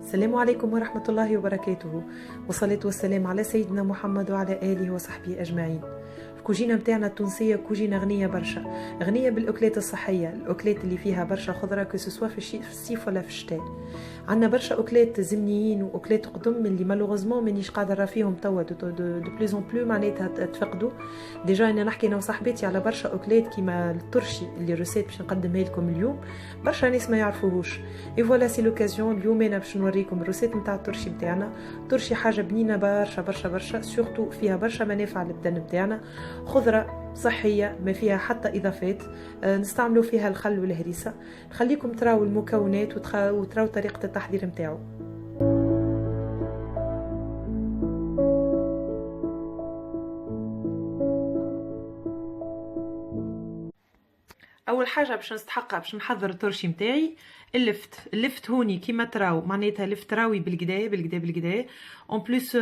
السلام عليكم ورحمة الله وبركاته، والصلاة والسلام على سيدنا محمد وعلى آله وصحبه أجمعين. الكوجينة متاعنا التونسية كوجينة غنية برشا، غنية بالأكلات الصحية، الأكلات اللي فيها برشا خضرة كسوسوا في الصيف ولا في الشتاء. عندنا برشا أكلات زمنيين وأكلات قدم اللي مالوغوزمون مانيش قادرة نرى فيهم توا دو بلوز بلو معناتها تفقدوا. ديجا أنا نحكي أنا وصاحبتي على برشا أكلات كيما الترشي اللي روسيت باش نقدمها لكم اليوم، برشا ناس ما يعرفوهوش. اي فوالا سي لوكازيون اليوم انا باش نوريكم الروسيت نتاع الترشي نتاعنا. الترشي حاجه بنينه برشا برشا برشا، سورتو فيها برشا منافع للبدن نتاعنا، خضره صحيه ما فيها حتى اضافات، نستعملوا فيها الخل والهريسه. نخليكم تراو المكونات وتراو طريقه التحضير نتاعو. اول حاجه باش نستحقها باش نحضر الترشي نتاعي اللفت هوني كيما تراو معناتها لفت راوي بالكدا بالكدا بالكدا اون بليس،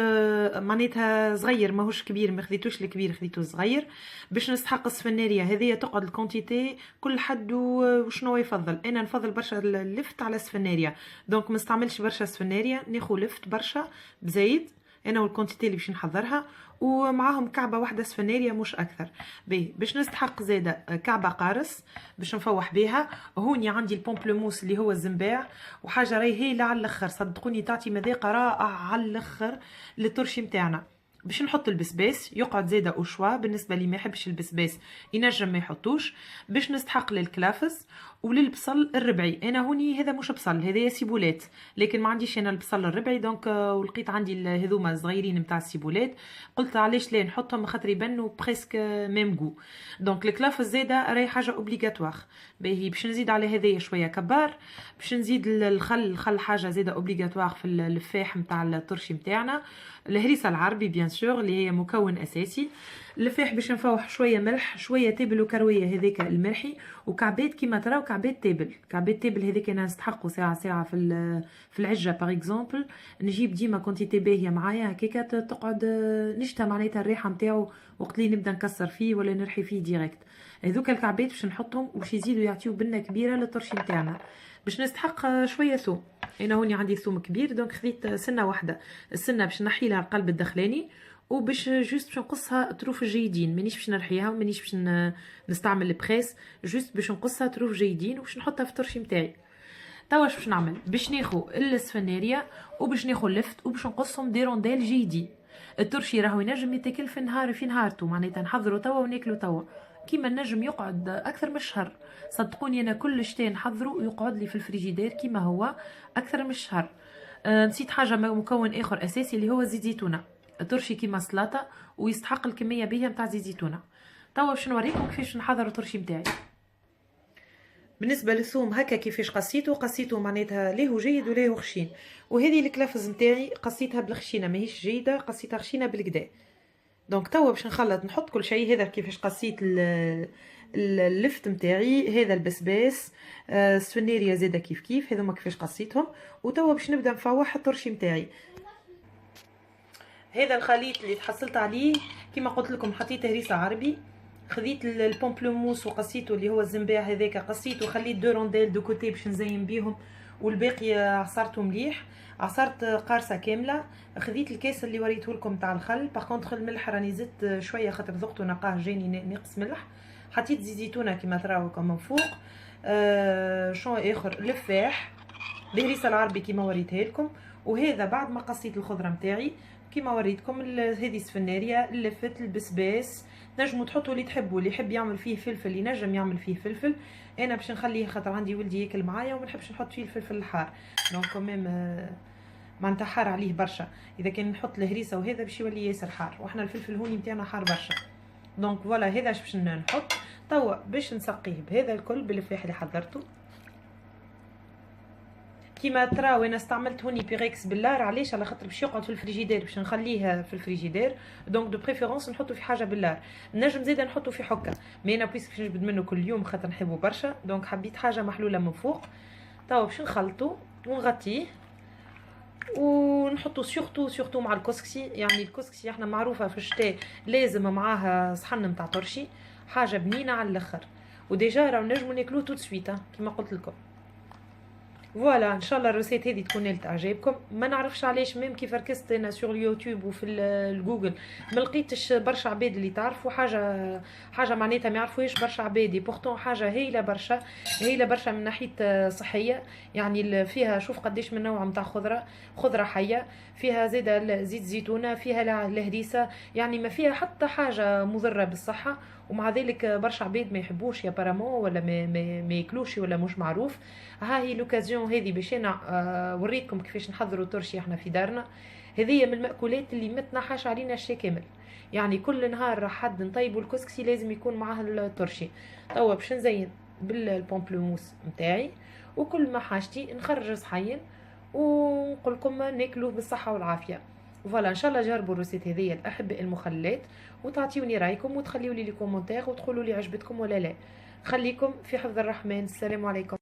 معناتها صغير ماهوش كبير، ما خديتوش الكبير خديتو صغير. باش نستحق السفناريه هذه تقعد الكونتيتي كل حد وشنو يفضل. انا نفضل برشا اللفت على السفناريه، دونك ما نستعملش برشا سفناريه، ناخذ لفت برشا بزايد انا والكونتيتي اللي باش نحضرها، ومعاهم كعبه واحده سفناريه مش اكثر. باش نستحق زاده كعبه قارص باش نفوح بها. هوني عندي البومبلوموس اللي هو الزنباع، وحاجه راهي هايله على الاخر، صدقوني تعطي مذاق رائع على الاخر للترشي متاعنا. باش نحط البسباس يقعد زاده وشوا، بالنسبه لي ما يحبش البسباس ينجم ما يحطوش. باش نستحق للكلافس وللبصل الربعي. انا هوني هذا مش بصل، هذا سيبولات، لكن ما عنديش انا البصل الربعي دونك ولقيت عندي هذوما صغيرين نتاع السيبولات، قلت علاش لا نحطهم خاطر يبنوا بريسك ميم جو. دونك الكلافس زاده راهي حاجه اوبليغاتوار. باهي باش نزيد على هذايا شويه كبار. باش نزيد الخل حاجه زاده اوبليغاتوار في الفاح نتاع الترشي نتاعنا. الهريسه العربي بيان سور اللي هي مكون اساسي. الفاح باش نفوح شويه ملح شويه تابل وكرويه هذاك الملحي، وكعبات كيما تراو كعبات تابل. كعبات تابل هذيك انا نستحقوا ساعه في العجه باغ اكزومبل. نجيب ديما كونتيتي باهيه معايا هكاكا تقعد نشتا معناتها الريحه نتاعو وقت لي نبدا نكسر فيه ولا نرحي فيه ديريكت. هذوك الكعبات باش نحطهم وباش يزيدوا يعطيو بنه كبيره للطرشي نتاعنا. باش نستحق شويه ثوم، انا هوني عندي ثوم كبير دونك خذيت سنه واحده. السنه باش نحي لها القلب الدخلاني، وباش جوست باش نقصها طروف جيدين، مانيش باش نرحيها ومانيش باش نستعمل البريس، جوست باش نقصها طروف جيدين وباش نحطها في الترشي نتاعي. توا واش باش نعمل؟ باش ناخذ السفناريه وباش ناخذ اللفت وباش نقصهم دي رونديل جيدين. الترشي راهو ينجم يتاكل في نهارته، معناتها نحضروا توا وناكلوا توا، كيما النجم يقعد اكثر من شهر. صدقوني انا كل شتاء نحضره ويقعد لي في الفريجيدير كيما هو اكثر من شهر. نسيت حاجه مكون اخر اساسي اللي هو زيت زيتونه. ترشي كيما سلطه ويستحق الكميه بيها نتاع زيت زيتونه. توا باش نوريكم كيفاش نحضر الترشي نتاعي. بالنسبه للثوم هكا كيفاش قصيته معناتها ليه جيد وليه خشين. وهذه الكلافز نتاعي قصيتها بالخشينه ماهيش جيده، قصيتها خشينه بالكدا. دونك توا باش نخلط نحط كل شيء. هذا كيفاش قصيت اللفت نتاعي، هذا البسباس، السفناريه زاده كيف كيف هذوما كيفاش قصيتهم. وتوا باش نبدا نفوح الترشي نتاعي. هذا الخليط اللي تحصلت عليه كيما قلت لكم، حطيت هريسه عربي، خذيت البومبلوموس وقصيته اللي هو الزنباع هذاك قصيته وخليت دو رونديل دو كوتي باش نزين بيهم، والباقي عصرته مليح. عصرت قارصه كامله. خذيت الكاس اللي وريته لكم تاع الخل، باغ كونطخ الملح راني زدت شويه خاطر ذقته نقاه جاني ناقص ملح. حطيت زيت زيتونه كيما تراو من فوق. شو اخر لفاح بهريسه العربي كيما وريتها لكم. وهذا بعد ما قصيت الخضره نتاعي كيما وريتكم، هذه السفناريه اللفت البسباس. نجموا تحطوا اللي تحبوا، اللي يحب يعمل فيه فلفل ينجم يعمل فيه فلفل. انا باش نخليه خاطر عندي ولدي ياكل معايا وما نحبش نحط فيه الفلفل الحار، دونك كمام معناتها حار عليه برشا. اذا كان نحط الهريسه وهذا باش يولي ياسر حار، واحنا الفلفل هوني نتاعنا حار برشا. دونك فوالا هذا باش نحط. توا باش نسقيه بهذا الكل بالفلاح اللي حضرته. كيما تراو انا استعملت هوني بيريكس باللار، علاش؟ على خاطر باش يقعد في الفريجيدير، باش نخليه في الفريجيدير، دونك دو بريفيرونس نحطو في حاجه باللار. نجم زيدا نحطو في حكه، مي انا بويسك باش نجبد منه كل يوم خاطر نحبو برشا، دونك حبيت حاجه محلوله من فوق. توا باش نخلطو ونغطيه ونحطو سورتو مع الكسكسي. يعني الكسكسي احنا معروفه في الشتاء لازم معاها صحن نتاع ترشي، حاجه بنينه على الاخر. وديجا راهو نجمو ناكلوه تو سويت كيما قلت لكم. فوالا ان شاء الله الروسيت هذه تكون نالت اعجابكم. ما نعرفش علاش ميم كيف ركزت انا سور اليوتيوب وفي الجوجل ما لقيتش برشا عباد اللي تعرفوا حاجه معناتها ما يعرفوهاش برشا عباد، بورتون حاجه هايله برشا، هايله برشا من ناحيه صحيه. يعني فيها شوف قديش من نوع نتاع خضره حيه، فيها زيد زيت زيتونه، فيها الهريسه، يعني ما فيها حتى حاجه مضره بالصحه. ومع ذلك برشا عباد ما يحبوش يا بارامون، ولا ما ياكلوش، ولا مش معروف. ها هي لوكازيون هذه باش انا وريتكم كيفاش نحضروا الترشي احنا في دارنا. هذه من المأكولات اللي ما تنحاش علينا الشيء كامل. يعني كل نهار حد نطيبوا الكسكسي لازم يكون معاه الترشي. توا باش نزين بالبومبلوموس نتاعي، وكل ما حاجتي نخرج صحين ونقول لكم ناكلوه بالصحه والعافيه. فوالا ان شاء الله جربوا الروسيت هذيا الاحباء المخلات، وتعطيوني رايكم وتخليوا لي كومونتير وتقولوا لي عجبتكم ولا لا. خليكم في حفظ الرحمن. السلام عليكم.